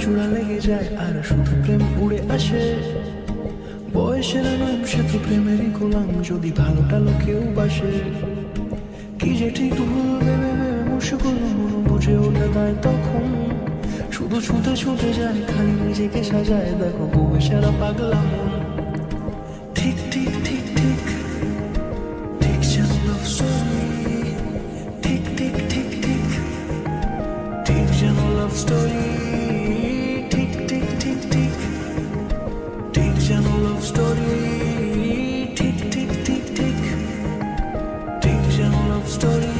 জোড়া লেগে যায় আর শুধু প্রেম উড়ে আসে। বয়সের নাম সে তো প্রেমেরই গোলাম, যদি ভালোটা লোকেও বাসে। কি যে ঠিক ভুল ভেবে ভেবে মুশকুল, মন বুঝে ওঠে তাই তখন শুধু ছুটে ছুটে যায়, খালি নিজেকে সাজায়। দেখো বউয়ে সারা পাগলা মন। ঠিক ঠিক ঠিক ঠিক ঠিক যেন লাভ স্টোরি। ঠিক ঠিক ঠিক ঠিক ঠিক যেন লাভ স্টোরি। ঠিক ঠিক ঠিক ঠিক ঠিক যেন লাভ স্টোরি। ঠিক ঠিক ঠিক ঠিক ঠিক যেন লাভ স্টোরি।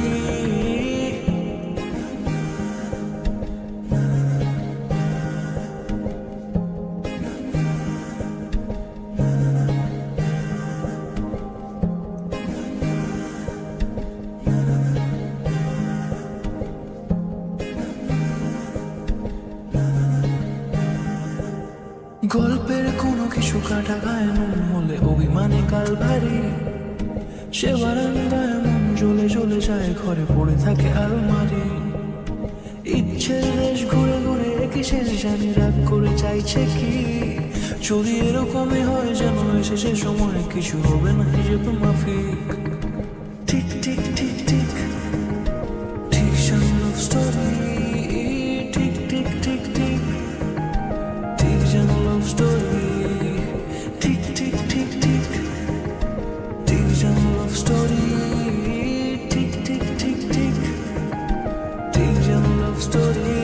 গল্পের কোনো কিছু কাটা গায়ে মন হলে অভিমানে কাল ভারী। সে বারান্দায় মন জ্বলে জ্বলে যায়, ঘরে পড়ে থাকে আলমারি। ইচ্ছের দেশ ঘুরে ঘুরে একই শেষ জানি, রাগ করে চাইছে কি যদি এরকমই হয় যেন এসে সে সময় কিছু হবে না হিসেবে মাফিক। ঠিক ঠিক ঠিক ঠিক ঠিক যেন লাভ স্টোরি। ঠিক ঠিক ঠিক ঠিক ঠিক যেন লাভ স্টোরি। ঠিক ঠিক ঠিক ঠিক ঠিক যেন লাভ স্টোরি। ঠিক ঠিক ঠিক ঠিক ঠিক যেন লাভ স্টোরি।